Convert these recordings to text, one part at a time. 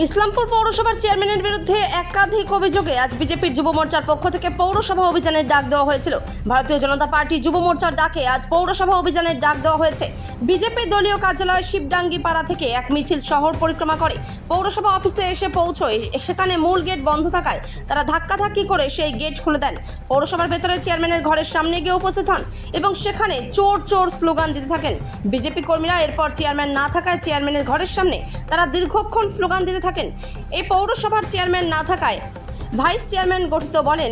ইসলামপুর পৌরসভার চেয়ারম্যানের বিরুদ্ধে একাধিক অভিযোগে আজ বিজেপির যুব মোর্চার পক্ষ থেকে পৌরসভা অভিযানের ডাক দেওয়া হয়েছিল। ভারতীয় জনতা পার্টি যুব মোর্চার ডাকে আজ পৌরসভা অভিযানের ডাক দেওয়া হয়েছে। বিজেপি দলীয় কার্যালয় শিবডাঙ্গি পাড়া থেকে এক মিছিল শহর পরিক্রমা করে পৌরসভা অফিসে এসে পৌঁছয়। সেখানে মূল গেট বন্ধ থাকায় তারা ধাক্কাধাক্কি করে সেই গেট খুলে দেন। পৌরসভার ভেতরে চেয়ারম্যানের ঘরের সামনে গিয়ে উপস্থিত হন এবং সেখানে চোর চোর স্লোগান দিতে থাকেন। বিজেপি কর্মীরা এরপর চেয়ারম্যান না থাকায় চেয়ারম্যানের ঘরের সামনে তারা দীর্ঘক্ষণ স্লোগান দিতে থাকেন। এই পৌরসভার চেয়ারম্যান না থাকায় ভাইস চেয়ারম্যান গঠিত বলেন।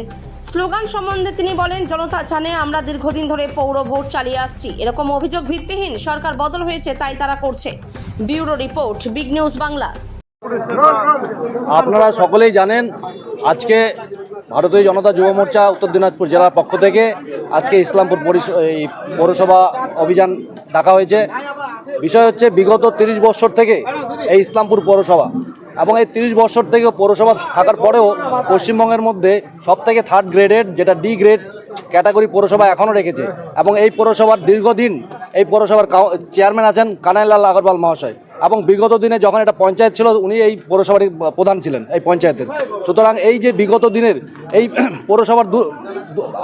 স্লোগান সম্বন্ধে তিনি বলেন, জনতা জানে আমরা দীর্ঘদিন ধরে পৌর ভোট চালিয়ে আসছি। এরকম অভিযোগ ভিত্তিহীন, সরকার বদল হয়েছে তাই তারা করছে। Bureau report, big news Bangla. আপনারা সকলেই জানেন, আজকে ভারতীয় জনতা যুব মোর্চা উত্তর দিনাজপুর জেলার পক্ষ থেকে আজকে ইসলামপুর পৌরসভা অভিযান ডাকা হয়েছে। বিষয় হচ্ছে, বিগত 30 বছর থেকে এই ইসলামপুর পৌরসভা এবং এই 30 বছর থেকে পৌরসভা থাকার পরেও পশ্চিমবঙ্গের মধ্যে সবথেকে 3rd গ্রেডের, যেটা ডি গ্রেড ক্যাটাগরি পৌরসভা এখনও রেখেছে। এবং এই পৌরসভার দীর্ঘদিন এই পৌরসভার চেয়ারম্যান আছেন কানাইলাল আগরওয়াল মহাশয়, এবং বিগত দিনে যখন এটা পঞ্চায়েত ছিল উনি এই পৌরসভার প্রধান ছিলেন এই পঞ্চায়েতের। সুতরাং এই যে বিগত দিনের এই পৌরসভার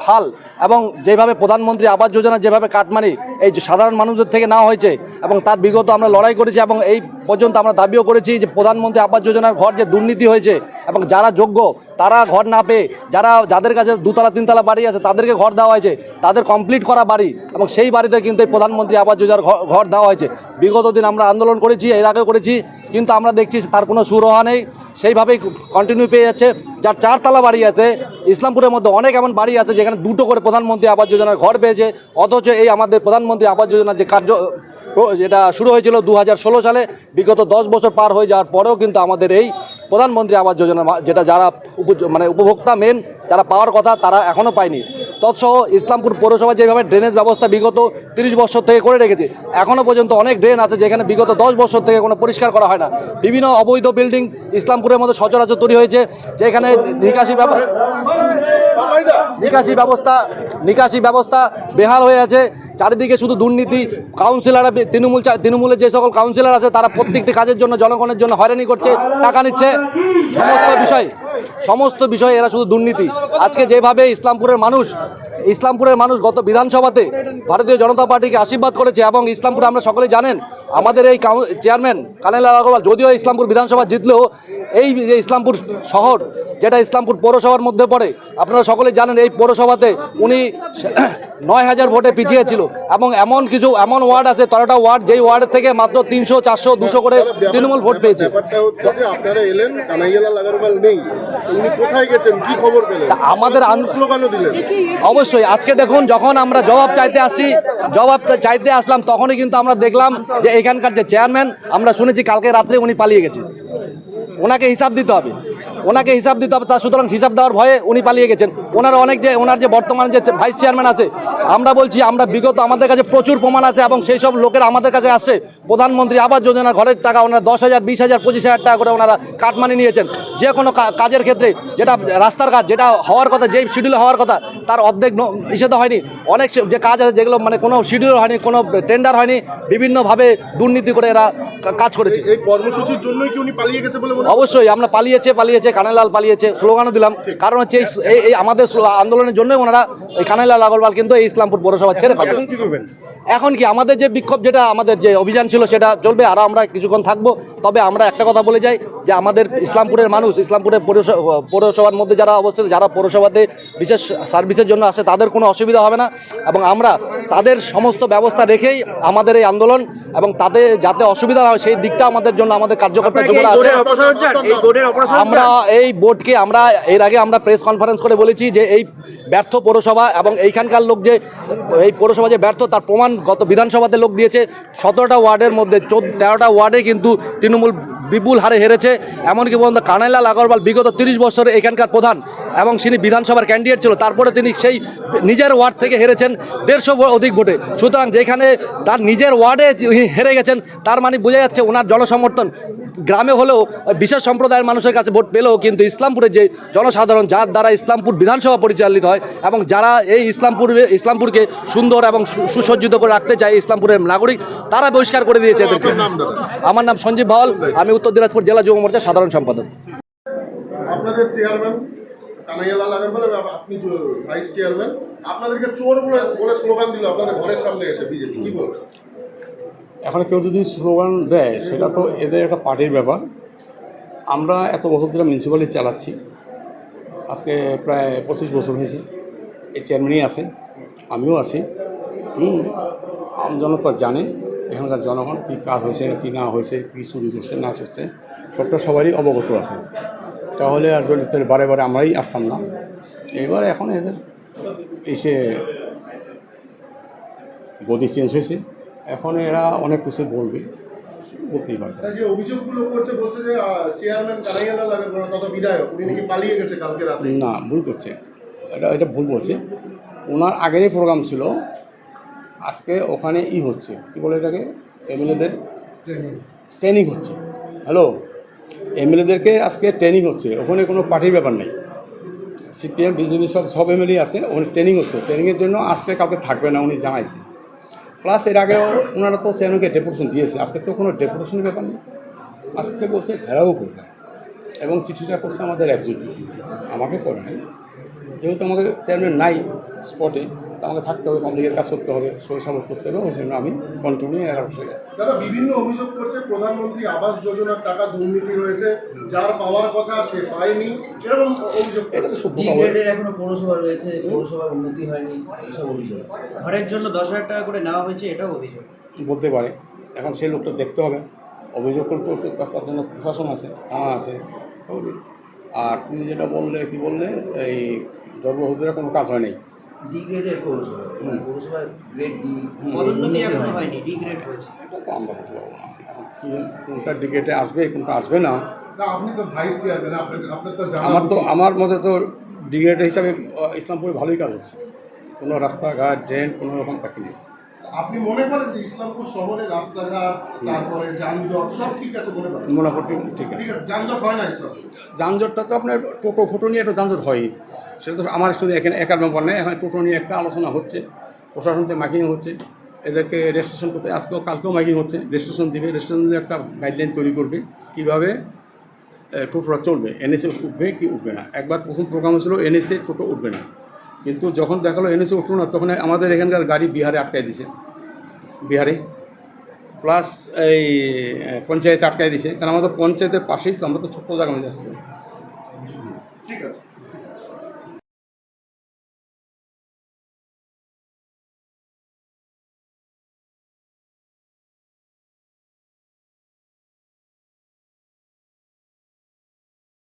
হাল এবং যেভাবে প্রধানমন্ত্রী আবাস যোজনা যেভাবে কাটমানি এই সাধারণ মানুষদের থেকে নেওয়া হয়েছে এবং তার বিগত আমরা লড়াই করেছি এবং এই পর্যন্ত আমরা দাবিও করেছি যে প্রধানমন্ত্রী আবাস যোজনার ঘর যে দুর্নীতি হয়েছে এবং যারা যোগ্য তারা ঘর না পেয়ে যাদের কাছে 2তলা 3তলা বাড়ি আছে তাদেরকে ঘর দেওয়া হয়েছে, তাদের কমপ্লিট করা বাড়ি, এবং সেই বাড়িতে কিন্তু এই প্রধানমন্ত্রী আবাস যোজনার ঘর দেওয়া হয়েছে। বিগত দিন আমরা আন্দোলন করেছি, এর আগে করেছি, কিন্তু আমরা দেখছি তার কোনো সুরাহা নেই, সেইভাবেই কন্টিনিউ পেয়ে যাচ্ছে। যার 4তলা বাড়ি আছে, ইসলামপুরের মধ্যে অনেক এমন বাড়ি আছে যেখানে 2টো করে প্রধানমন্ত্রী আবাস যোজনার ঘর পেয়েছে, অথচ এই আমাদের প্রধানমন্ত্রী আবাস যোজনার যে যেটা শুরু হয়েছিল 2016 সালে, বিগত 10 বছর পার হয়ে যাওয়ার পরেও কিন্তু আমাদের এই প্রধানমন্ত্রী আবাস যোজনা যেটা যারা উপভোক্তা মেন যারা পাওয়ার কথা তারা এখনও পায়নি। তৎসহ ইসলামপুর পৌরসভা যেভাবে ড্রেনেজ ব্যবস্থা বিগত 30 বছর থেকে করে রেখেছে, এখনও পর্যন্ত অনেক ড্রেন আছে যেখানে বিগত 10 বছর থেকে কোনো পরিষ্কার করা হয় না। বিভিন্ন অবৈধ বিল্ডিং ইসলামপুরের মধ্যে সচরাচর তৈরি হয়েছে, যেখানে নিকাশি ব্যবস্থা বেহাল হয়ে আছে। চারিদিকে শুধু দুর্নীতি। কাউন্সিলররা তৃণমূলের যে সকল কাউন্সিলর আছে তারা প্রত্যেকটি কাজের জন্য জনগণের জন্য হয়রানি করছে, টাকা নিচ্ছে, সমস্ত বিষয় এরা শুধু দুর্নীতি। আজকে যেভাবে ইসলামপুরের মানুষ গত বিধানসভাতে ভারতীয় জনতা পার্টিকে আশীর্বাদ করেছে, এবং ইসলামপুরে আমরা সকলেই জানেন আমাদের এই চেয়ারম্যান কানাইলাল আগরওয়াল যদিও ইসলামপুর বিধানসভা জিতলেও এই যে ইসলামপুর শহর যেটা ইসলামপুর পৌরসভার মধ্যে পড়ে, আপনারা সকলেই জানেন এই পৌরসভাতে উনি 9000 ভোটে পিছিয়ে ছিল, এবং এমন ওয়ার্ড আছে 13টা ওয়ার্ড, যেই ওয়ার্ডের থেকে মাত্র 300, 400, 200 করে তৃণমূল ভোট পেয়েছে। আপনারা এলেন, কানাইলাল আগরওয়াল নেই, উনি কোথায় গেছেন, কি খবর পেলেন? আমাদের স্লোগানও দিলেন। অবশ্যই আজকে দেখুন, যখন আমরা জবাব চাইতে আসলাম তখনই কিন্তু আমরা দেখলাম যে এখানকার যে চেয়ারম্যান, আমরা শুনেছি কালকে রাত্রে উনি পালিয়ে গেছেন। ওনাকে হিসাব দিতে হবে, তার সুতরাং হিসাব দেওয়ার ভয়ে উনি পালিয়ে গেছেন। ওনার যে বর্তমানে যে ভাইস চেয়ারম্যান আছে, আমরা বলছি আমরা বিগত আমাদের কাছে প্রচুর প্রমাণ আছে, এবং সেই সব লোকেরা আমাদের কাছে আসছে প্রধানমন্ত্রী আবাস যোজনার ঘরের টাকা ওনারা 10,000, 20,000, 25,000 টাকা করে ওনারা কাটমানি নিয়েছেন। যে কোনো কাজের ক্ষেত্রে, যেটা রাস্তার কাজ যেটা হওয়ার কথা, যেই শিডিউলে হওয়ার কথা তার অর্ধেক নিষেধ হয়নি। অনেক যে কাজ আছে যেগুলো কোনো শিডিউল হয়নি, কোনো টেন্ডার হয়নি, বিভিন্নভাবে দুর্নীতি করে এরা কাজ করেছে। এই কর্মসূচির জন্যই কি উনি পালিয়ে গেছে বলে? অবশ্যই আমরা পালিয়েছে, কানাইলাল পালিয়েছে, স্লোগানও দিলাম। কারণ হচ্ছে এই আমাদের আন্দোলনের জন্যই ওনারা এই কানাইলাল আগরওয়াল কিন্তু এই ইসলামপুর পৌরসভা ছেড়ে পাবেন। এখন কি আমাদের যে বিক্ষোভ, যেটা আমাদের যে অভিযান ছিল সেটা চলবে, আরও আমরা কিছুক্ষণ থাকবো। তবে আমরা একটা কথা বলে যাই যে আমাদের ইসলামপুরের মানুষ, ইসলামপুরের পৌরসভার মধ্যে যারা অবস্থিত, যারা পৌরসভাতে বিশেষ সার্ভিসের জন্য আসে, তাদের কোনো অসুবিধা হবে না, এবং আমরা তাদের সমস্ত ব্যবস্থা রেখেই আমাদের এই আন্দোলন, এবং তাদের যাতে অসুবিধা না হয় সেই দিকটা আমাদের জন্য আমাদের কার্যকর্তা যুবরা আছে। আমরা এই বোর্ডকে এর আগে আমরা প্রেস কনফারেন্স করে বলেছি যে এই ব্যর্থ পৌরসভা এবং এইখানকার লোক যে এই পৌরসভা যে ব্যর্থ তার প্রমাণ গত বিধানসভাতে লোক দিয়েছে। 17টা ওয়ার্ডের মধ্যে 13টা ওয়ার্ডে কিন্তু তৃণমূল বিপুল হারে হেরেছে। এমনকি পর্যন্ত কানাইলাল আগরওয়াল বিগত 30 বছরে এখানকার প্রধান, এবং তিনি বিধানসভার ক্যান্ডিডেট ছিল, তারপরে তিনি সেই নিজের ওয়ার্ড থেকে হেরেছেন 150 অধিক ভোটে। সুতরাং যেখানে তার নিজের ওয়ার্ডে হেরে গেছেন, তার মানে বোঝা যাচ্ছে ওনার জনসমর্থন গ্রামে হলেও বিশেষ সম্প্রদায়ের মানুষের কাছে ভোট পেলেও কিন্তু ইসলামপুরের যে জনসাধারণ, যার দ্বারা ইসলামপুর বিধানসভা পরিচালিত হয় এবং যারা এই ইসলামপুরকে সুন্দর এবং সুসজ্জিত করে রাখতে চায় ইসলামপুরের নাগরিক, তারা বহিষ্কার করে দিয়েছে এদেরকে। আপনার নাম দাদা? আমার নাম সঞ্জীব ভাওয়াল, আমি উত্তর দিনাজপুর জেলা যুব মোর্চার সাধারণ সম্পাদক। আপনাদের চেয়ারম্যান কানাইয়ালাল আগরওয়াল এবং আপনি ভাইস চেয়ারম্যান, আপনাদেরকে চোর বলে স্লোগান দিল আপনাদের ঘরের সামনে এসে বিজেপি, কি বলবেন? এখন কেউ যদি স্লোগান দেয় সেটা তো এদের একটা পার্টির ব্যাপার। আমরা এত বছর ধরে মিউনিসিপ্যালিটি চালাচ্ছি, আজকে প্রায় 25 বছর হয়েছে। এই চেয়ারম্যানই আছে, আমিও আছি। জনতা জানে এখানকার জনগণ কী কাজ হয়েছে কী না হয়েছে, কী চুরি করছে না করছে, সবটা সবারই অবগত আছে। তাহলে আর যদি বারে বারে আমরাই আসতাম না। এবার এখন এদের এসে গদি চেঞ্জ হয়েছে, এখন এরা অনেক কিছু বলতেই পারবে। যে অভিযোগগুলো করছে, বলছে যে চেয়ারম্যান কানাইয়ালাল আগরওয়াল তথা বিধায়ক উনি নাকি পালিয়ে গেছে কালকে রাতে। না, ভুল করছে, এটা ভুল বলছে। ওনার আগেরই প্রোগ্রাম ছিল, আজকে ওখানে হচ্ছে কি বলে এটাকে, এমএলএদের ট্রেনিং হচ্ছে। হ্যালো, এমএলএদেরকে আজকে ট্রেনিং হচ্ছে, ওখানে কোনো পার্টির ব্যাপার নেই। সিপিএম বিজেপি সব এমএলএ আছে, ওখানে ট্রেনিং হচ্ছে। ট্রেনিংয়ের জন্য আজকে কাউকে থাকবে না উনি জানাইছে। প্লাস এর আগেও ওনারা তো চেয়ারম্যানকে ডেপুটেশন দিয়েছে, আজকে তো কোনো ডেপুটেশনের ব্যাপার নেই। আজকে বলছে ঘেরাও করবে, এবং চিঠিটা করছে আমাদের এক্সিকিউটিভ, আমাকে করে নাই। যেহেতু আমাকে চেয়ারম্যান নাই স্পটে, আমাকে থাকতে হবে, পাবলিকের কাজ করতে হবে, সই সাবত করতে হবে, ওই জন্য আমি কন্টিনিউ এরা উঠে গেছি। দাদা, বিভিন্ন অভিযোগ করছে প্রধানমন্ত্রী আবাস যোজনার টাকা দুর্নীতি হয়েছে, যার পাওয়ার কথা সে পায়নি, এরকম অভিযোগ। এটা তো শুদ্ধ ডি খবর। গ্রেডের এখনো পৌরসভা রয়েছে, পৌরসভার উন্নতি হয়নি, এইসব অভিযোগ। ঘরের জন্য 10,000 টাকা করে নেওয়া হয়েছে, এটাও অভিযোগ। বলতে পারে, এখন সেই লোকটা দেখতে হবে। অভিযোগ করতে হচ্ছে, তার জন্য প্রশাসন আছে, থানা আছে, হবে। আর তুমি যেটা বললে কি বললে, এই ধর্মহুদুরা কোনো কাজ হয় নাই। ডি গ্রেডের পৌরসভা, পৌরসভার গ্রেড ডি, পদোন্নতি এখনো হয়নি, ডি গ্রেড হয়েছে। এটা তো আমরা বলতে পারবো না এখন কোনটা ডিগেটে আসবে কোনটা আসবে না। না, আপনি তো ভাইস চেয়ারম্যান, আপনার তো জানা আমার মতে তো ডিগ্রেড হিসাবে ইসলামপুরে ভালোই কাজ হচ্ছে, কোনো রাস্তাঘাট ড্রেন কোনো রকম বাকি নেই। আপনি মনে করেন যে ইসলামপুর শহরে রাস্তাঘাট, তারপরে যানজট সব ঠিক আছে মনে করেন? মোটামুটি ঠিক আছে। যানজট হয় না ইসলামপুর? যানজটটা তো আপনার টোটো ফোটো নিয়ে একটা যানজট হয়, সেটা তো আমার শুধু এখানে একার ব্যাপার নেই। এখন টোটো নিয়ে একটা আলোচনা হচ্ছে, প্রশাসন থেকে মাইকিং হচ্ছে, এদেরকে রেজিস্ট্রেশন করতে আজকেও কালকেও মাইকিং হচ্ছে। রেজিস্ট্রেশন দিবে, রেজিস্ট্রেশন দিয়ে একটা গাইডলাইন তৈরি করবে কীভাবে টোটোটা চলবে, এনএসএ উঠবে কি উঠবে না। একবার প্রথম প্রোগ্রাম ছিল এনএসএ টোটো উঠবে না, কিন্তু যখন দেখালো এনএসএ উঠলো না, তখন আমাদের এখানকার গাড়ি বিহারে আটকায় দিছে, বিহারে প্লাস এই পঞ্চায়েতে আটকায় দিছে। কারণ আমাদের পঞ্চায়েতের পাশেই তো, আমরা তো ছোট্ট জায়গা মধ্যে আসছি। ঠিক আছে।